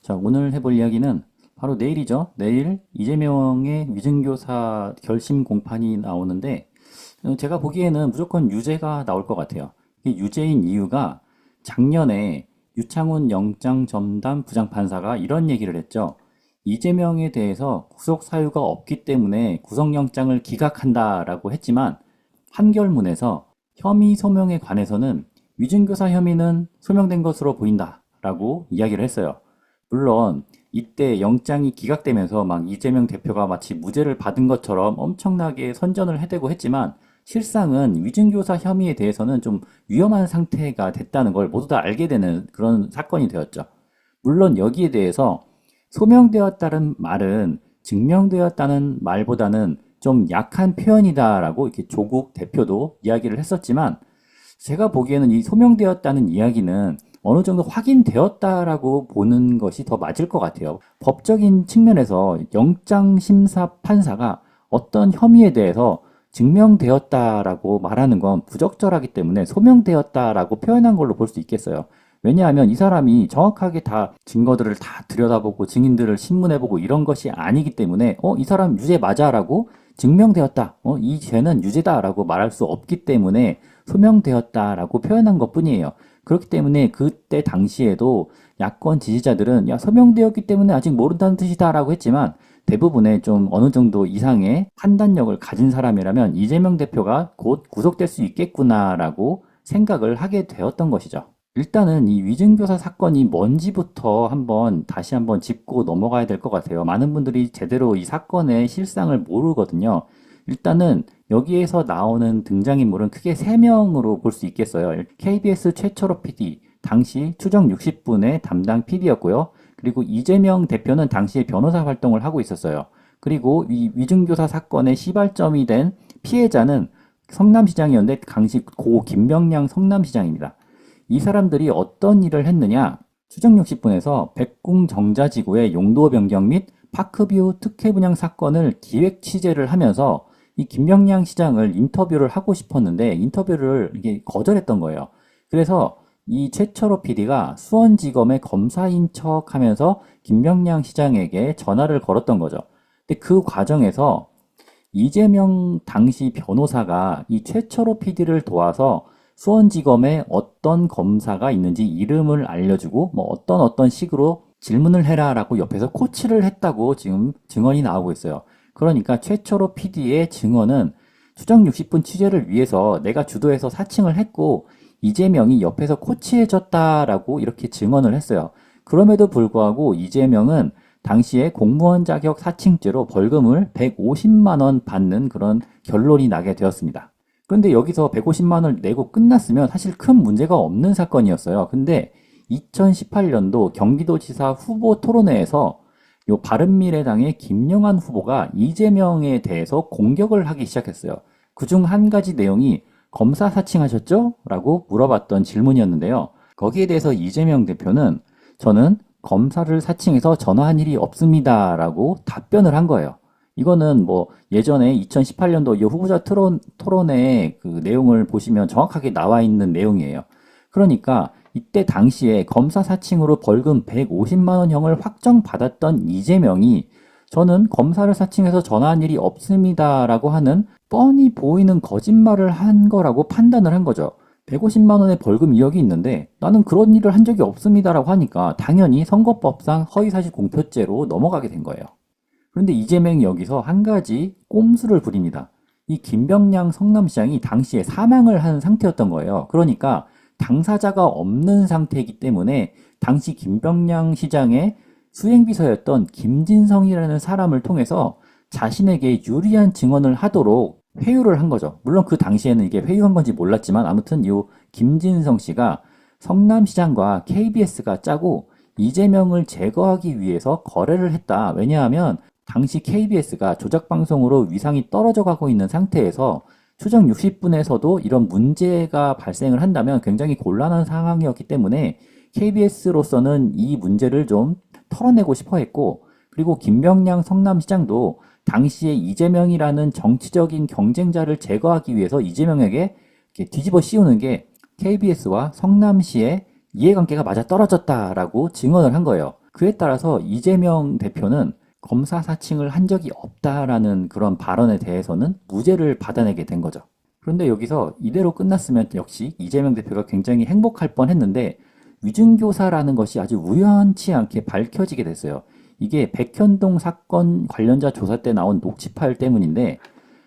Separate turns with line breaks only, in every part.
자, 오늘 해볼 이야기는 바로 내일이죠. 내일 이재명의 위증교사 결심 공판이 나오는데 제가 보기에는 무조건 유죄가 나올 것 같아요. 이게 유죄인 이유가 작년에 유창훈 영장전담 부장판사가 이런 얘기를 했죠. 이재명에 대해서 구속 사유가 없기 때문에 구속영장을 기각한다라고 했지만 판결문에서 혐의 소명에 관해서는 위증교사 혐의는 소명된 것으로 보인다라고 이야기를 했어요. 물론 이때 영장이 기각되면서 막 이재명 대표가 마치 무죄를 받은 것처럼 엄청나게 선전을 해대고 했지만 실상은 위증교사 혐의에 대해서는 좀 위험한 상태가 됐다는 걸 모두 다 알게 되는 그런 사건이 되었죠. 물론 여기에 대해서 소명되었다는 말은 증명되었다는 말보다는 좀 약한 표현이다라고 이렇게 조국 대표도 이야기를 했었지만 제가 보기에는 이 소명되었다는 이야기는 어느 정도 확인되었다라고 보는 것이 더 맞을 것 같아요. 법적인 측면에서 영장심사 판사가 어떤 혐의에 대해서 증명되었다라고 말하는 건 부적절하기 때문에 소명되었다라고 표현한 걸로 볼 수 있겠어요. 왜냐하면 이 사람이 정확하게 다 증거들을 다 들여다보고 증인들을 신문해보고 이런 것이 아니기 때문에 이 사람 유죄 맞아라고 증명되었다. 이 죄는 유죄다라고 말할 수 없기 때문에 소명되었다라고 표현한 것뿐이에요. 그렇기 때문에 그때 당시에도 야권 지지자들은 야 소명되었기 때문에 아직 모른다는 뜻이다라고 했지만 대부분의 좀 어느 정도 이상의 판단력을 가진 사람이라면 이재명 대표가 곧 구속될 수 있겠구나라고 생각을 하게 되었던 것이죠. 일단은 이 위증교사 사건이 뭔지부터 다시 한번 짚고 넘어가야 될 것 같아요. 많은 분들이 제대로 이 사건의 실상을 모르거든요. 일단은 여기에서 나오는 등장인물은 크게 3명으로 볼 수 있겠어요. KBS 최철호 PD, 당시 추정 60분의 담당 PD였고요. 그리고 이재명 대표는 당시에 변호사 활동을 하고 있었어요. 그리고 이 위증교사 사건의 시발점이 된 피해자는 성남시장이었는데 당시 고 김병량 성남시장입니다. 이 사람들이 어떤 일을 했느냐? 추정 60분에서 백궁정자지구의 용도 변경 및 파크뷰 특혜 분양 사건을 기획 취재를 하면서 이 김병량 시장을 인터뷰를 하고 싶었는데 인터뷰를 이게 거절했던 거예요. 그래서 이 최철호 PD가 수원지검의 검사인 척 하면서 김병량 시장에게 전화를 걸었던 거죠. 근데 그 과정에서 이재명 당시 변호사가 이 최철호 PD를 도와서 수원지검에 어떤 검사가 있는지 이름을 알려주고 뭐 어떤 식으로 질문을 해라라고 옆에서 코치를 했다고 지금 증언이 나오고 있어요. 그러니까 최철호 PD의 증언은 추정 60분 취재를 위해서 내가 주도해서 사칭을 했고 이재명이 옆에서 코치해줬다라고 이렇게 증언을 했어요. 그럼에도 불구하고 이재명은 당시에 공무원 자격 사칭죄로 벌금을 150만 원 받는 그런 결론이 나게 되었습니다. 그런데 여기서 150만 원을 내고 끝났으면 사실 큰 문제가 없는 사건이었어요. 근데 2018년도 경기도지사 후보 토론회에서 요 바른미래당의 김영환 후보가 이재명에 대해서 공격을 하기 시작했어요. 그중 한 가지 내용이 검사 사칭하셨죠? 라고 물어봤던 질문이었는데요. 거기에 대해서 이재명 대표는 저는 검사를 사칭해서 전화한 일이 없습니다. 라고 답변을 한 거예요. 이거는 뭐 예전에 2018년도 이 후보자 토론회 그 내용을 보시면 정확하게 나와 있는 내용이에요. 그러니까 이때 당시에 검사 사칭으로 벌금 150만 원형을 확정받았던 이재명이 저는 검사를 사칭해서 전화한 일이 없습니다라고 하는 뻔히 보이는 거짓말을 한 거라고 판단을 한 거죠. 150만 원의 벌금 2억이 있는데 나는 그런 일을 한 적이 없습니다라고 하니까 당연히 선거법상 허위사실 공표죄로 넘어가게 된 거예요. 그런데 이재명이 여기서 한 가지 꼼수를 부립니다. 이 김병량 성남시장이 당시에 사망을 한 상태였던 거예요. 그러니까 당사자가 없는 상태이기 때문에 당시 김병량 시장의 수행비서였던 김진성이라는 사람을 통해서 자신에게 유리한 증언을 하도록 회유를 한 거죠. 물론 그 당시에는 이게 회유한 건지 몰랐지만 아무튼 이 김진성 씨가 성남시장과 KBS가 짜고 이재명을 제거하기 위해서 거래를 했다. 왜냐하면 당시 KBS가 조작방송으로 위상이 떨어져 가고 있는 상태에서 추정 60분에서도 이런 문제가 발생을 한다면 굉장히 곤란한 상황이었기 때문에 KBS로서는 이 문제를 좀 털어내고 싶어 했고, 그리고 김병량 성남시장도 당시에 이재명이라는 정치적인 경쟁자를 제거하기 위해서 이재명에게 이렇게 뒤집어 씌우는 게 KBS와 성남시의 이해관계가 맞아떨어졌다라고 증언을 한 거예요. 그에 따라서 이재명 대표는 검사 사칭을 한 적이 없다라는 그런 발언에 대해서는 무죄를 받아내게 된 거죠. 그런데 여기서 이대로 끝났으면 역시 이재명 대표가 굉장히 행복할 뻔했는데 위증교사라는 것이 아주 우연치 않게 밝혀지게 됐어요. 이게 백현동 사건 관련자 조사 때 나온 녹취 파일 때문인데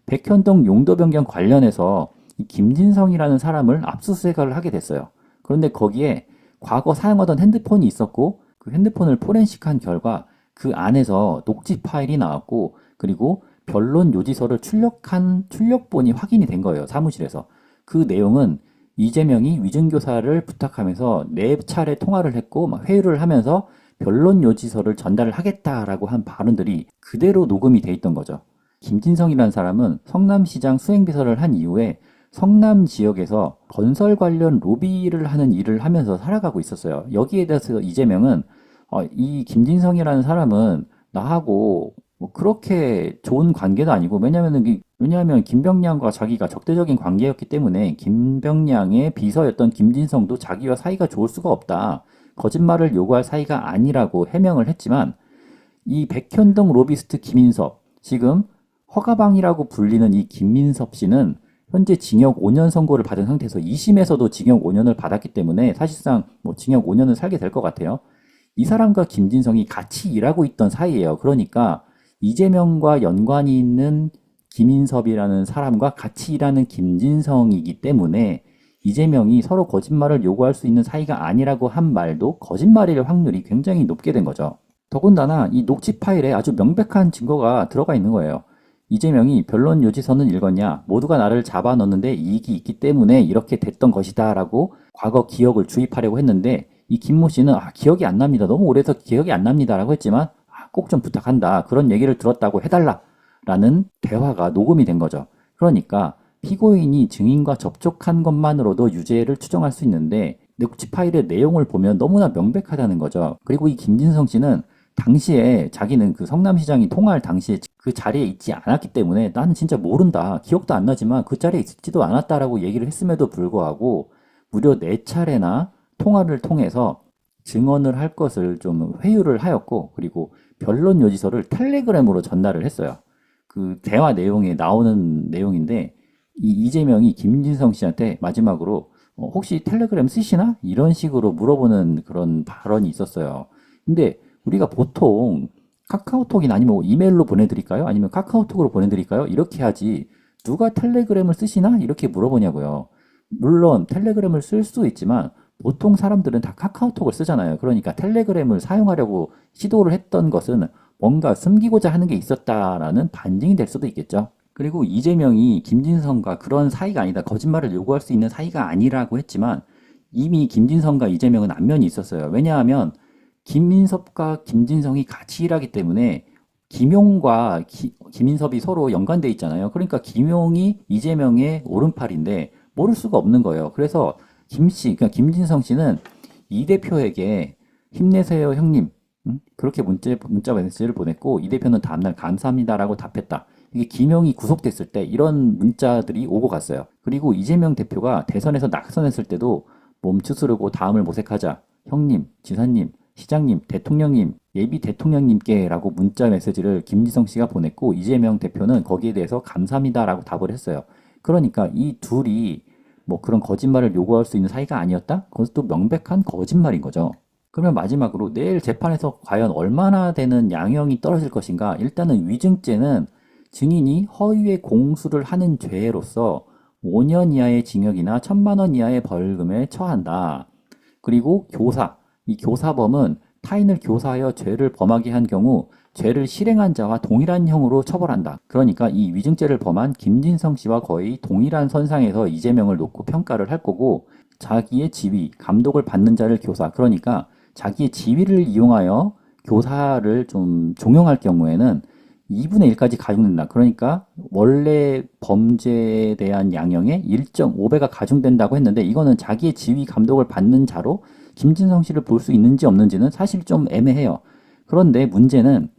백현동 용도 변경 관련해서 이 김진성이라는 사람을 압수수색을 하게 됐어요. 그런데 거기에 과거 사용하던 핸드폰이 있었고 그 핸드폰을 포렌식한 결과 그 안에서 녹취 파일이 나왔고 그리고 변론 요지서를 출력한 출력본이 확인이 된 거예요. 사무실에서. 그 내용은 이재명이 위증교사를 부탁하면서 4차례 통화를 했고 막 회유를 하면서 변론 요지서를 전달을 하겠다라고 한 발언들이 그대로 녹음이 돼 있던 거죠. 김진성이라는 사람은 성남시장 수행비서를 한 이후에 성남 지역에서 건설 관련 로비를 하는 일을 하면서 살아가고 있었어요. 여기에 대해서 이재명은 이 김진성이라는 사람은 나하고 뭐 그렇게 좋은 관계도 아니고 왜냐하면 김병량과 자기가 적대적인 관계였기 때문에 김병량의 비서였던 김진성도 자기와 사이가 좋을 수가 없다. 거짓말을 요구할 사이가 아니라고 해명을 했지만 이 백현동 로비스트 김인섭 지금 허가방이라고 불리는 이 김민섭 씨는 현재 징역 5년 선고를 받은 상태에서 2심에서도 징역 5년을 받았기 때문에 사실상 뭐 징역 5년을 살게 될 것 같아요. 이 사람과 김진성이 같이 일하고 있던 사이예요. 그러니까 이재명과 연관이 있는 김인섭이라는 사람과 같이 일하는 김진성이기 때문에 이재명이 서로 거짓말을 요구할 수 있는 사이가 아니라고 한 말도 거짓말일 확률이 굉장히 높게 된 거죠. 더군다나 이 녹취 파일에 아주 명백한 증거가 들어가 있는 거예요. 이재명이 변론 요지서는 읽었냐? 모두가 나를 잡아 넣는데 이익이 있기 때문에 이렇게 됐던 것이다 라고 과거 기억을 주입하려고 했는데 이 김모 씨는 기억이 안 납니다. 너무 오래서 기억이 안 납니다 라고 했지만 꼭 좀 부탁한다. 그런 얘기를 들었다고 해달라 라는 대화가 녹음이 된 거죠. 그러니까 피고인이 증인과 접촉한 것만으로도 유죄를 추정할 수 있는데 녹취 파일의 내용을 보면 너무나 명백하다는 거죠. 그리고 이 김진성 씨는 당시에 자기는 그 성남시장이 통화할 당시에 그 자리에 있지 않았기 때문에 나는 진짜 모른다. 기억도 안 나지만 그 자리에 있지도 않았다라고 얘기를 했음에도 불구하고 무려 4차례나 통화를 통해서 증언을 할 것을 좀 회유를 하였고 그리고 변론 요지서를 텔레그램으로 전달을 했어요. 그 대화 내용에 나오는 내용인데 이재명이 김진성 씨한테 마지막으로 혹시 텔레그램 쓰시나? 이런 식으로 물어보는 그런 발언이 있었어요. 근데 우리가 보통 카카오톡이나 아니면 이메일로 보내드릴까요? 아니면 카카오톡으로 보내드릴까요? 이렇게 하지 누가 텔레그램을 쓰시나? 이렇게 물어보냐고요. 물론 텔레그램을 쓸 수 있지만 보통 사람들은 다 카카오톡을 쓰잖아요. 그러니까 텔레그램을 사용하려고 시도를 했던 것은 뭔가 숨기고자 하는 게 있었다라는 반증이 될 수도 있겠죠. 그리고 이재명이 김진성과 그런 사이가 아니다. 거짓말을 요구할 수 있는 사이가 아니라고 했지만 이미 김진성과 이재명은 안면이 있었어요. 왜냐하면 김민섭과 김진성이 같이 일하기 때문에 김용과 김인섭이 서로 연관돼 있잖아요. 그러니까 김용이 이재명의 오른팔인데 모를 수가 없는 거예요. 그래서 그러니까 김진성 씨는 이 대표에게 힘내세요, 형님. 응? 그렇게 문자 메시지를 보냈고 이 대표는 다음날 감사합니다라고 답했다. 이게 김용이 구속됐을 때 이런 문자들이 오고 갔어요. 그리고 이재명 대표가 대선에서 낙선했을 때도 몸추스르고 다음을 모색하자. 형님, 지사님, 시장님, 대통령님, 예비 대통령님께라고 문자 메시지를 김지성 씨가 보냈고 이재명 대표는 거기에 대해서 감사합니다라고 답을 했어요. 그러니까 이 둘이 뭐 그런 거짓말을 요구할 수 있는 사이가 아니었다? 그것도 명백한 거짓말인 거죠. 그러면 마지막으로 내일 재판에서 과연 얼마나 되는 양형이 떨어질 것인가? 일단은 위증죄는 증인이 허위의 공수를 하는 죄로서 5년 이하의 징역이나 1,000만 원 이하의 벌금에 처한다. 그리고 이 교사범은 타인을 교사하여 죄를 범하게 한 경우 죄를 실행한 자와 동일한 형으로 처벌한다. 그러니까 이 위증죄를 범한 김진성 씨와 거의 동일한 선상에서 이재명을 놓고 평가를 할 거고 자기의 지위, 감독을 받는 자를 교사, 그러니까 자기의 지위를 이용하여 교사를 좀 종용할 경우에는 2분의 1까지 가중된다. 그러니까 원래 범죄에 대한 양형의 1.5배가 가중된다고 했는데 이거는 자기의 지위 감독을 받는 자로 김진성 씨를 볼 수 있는지 없는지는 사실 좀 애매해요. 그런데 문제는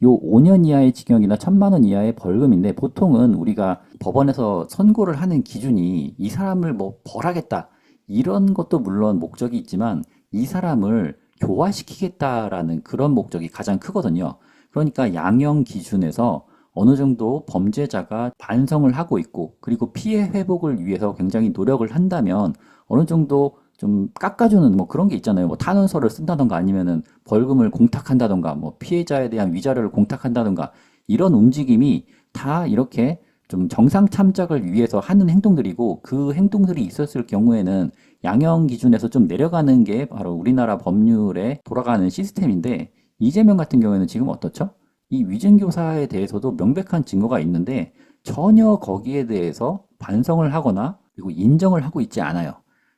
요 5년 이하의 징역이나 1,000만 원 이하의 벌금인데 보통은 우리가 법원에서 선고를 하는 기준이 이 사람을 뭐 벌하겠다 이런 것도 물론 목적이 있지만 이 사람을 교화시키겠다라는 그런 목적이 가장 크거든요. 그러니까 양형 기준에서 어느 정도 범죄자가 반성을 하고 있고, 그리고 피해 회복을 위해서 굉장히 노력을 한다면 어느 정도 좀 깎아주는 뭐 그런 게 있잖아요. 뭐 탄원서를 쓴다던가 아니면은 벌금을 공탁한다던가 뭐 피해자에 대한 위자료를 공탁한다던가 이런 움직임이 다 이렇게 좀 정상 참작을 위해서 하는 행동들이고, 그 행동들이 있었을 경우에는 양형 기준에서 좀 내려가는 게 바로 우리나라 법률에 돌아가는 시스템인데, 이재명 같은 경우에는 지금 어떻죠? 이 위증교사에 대해서도 명백한 증거가 있는데 전혀 거기에 대해서 반성을 하거나 그리고 인정을 하고 있지 않아요.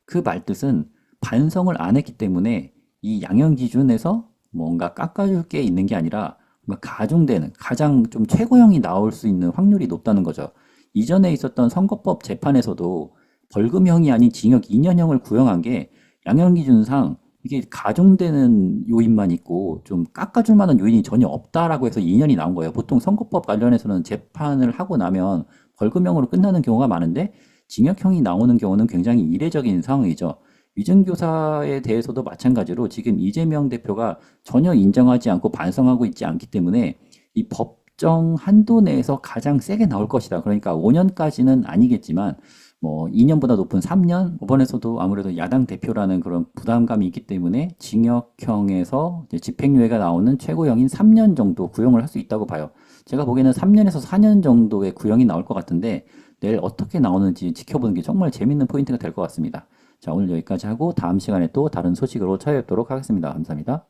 그 말뜻은 반성을 안 했기 때문에 이 양형 기준에서 뭔가 깎아줄 게 있는 게 아니라 뭔가 가중되는 가장 좀 최고형이 나올 수 있는 확률이 높다는 거죠. 이전에 있었던 선거법 재판에서도 벌금형이 아닌 징역 2년형을 구형한 게 양형 기준상 이게 가중되는 요인만 있고 좀 깎아줄 만한 요인이 전혀 없다라고 해서 2년이 나온 거예요. 보통 선거법 관련해서는 재판을 하고 나면 벌금형으로 끝나는 경우가 많은데 징역형이 나오는 경우는 굉장히 이례적인 상황이죠. 위증교사에 대해서도 마찬가지로 지금 이재명 대표가 전혀 인정하지 않고 반성하고 있지 않기 때문에 이 법정 한도 내에서 가장 세게 나올 것이다. 그러니까 5년까지는 아니겠지만 뭐 2년보다 높은 3년, 이번에서도 아무래도 야당 대표라는 그런 부담감이 있기 때문에 징역형에서 이제 집행유예가 나오는 최고형인 3년 정도 구형을 할 수 있다고 봐요. 제가 보기에는 3년에서 4년 정도의 구형이 나올 것 같은데 내일 어떻게 나오는지 지켜보는 게 정말 재밌는 포인트가 될 것 같습니다. 자, 오늘 여기까지 하고 다음 시간에 또 다른 소식으로 찾아뵙도록 하겠습니다. 감사합니다.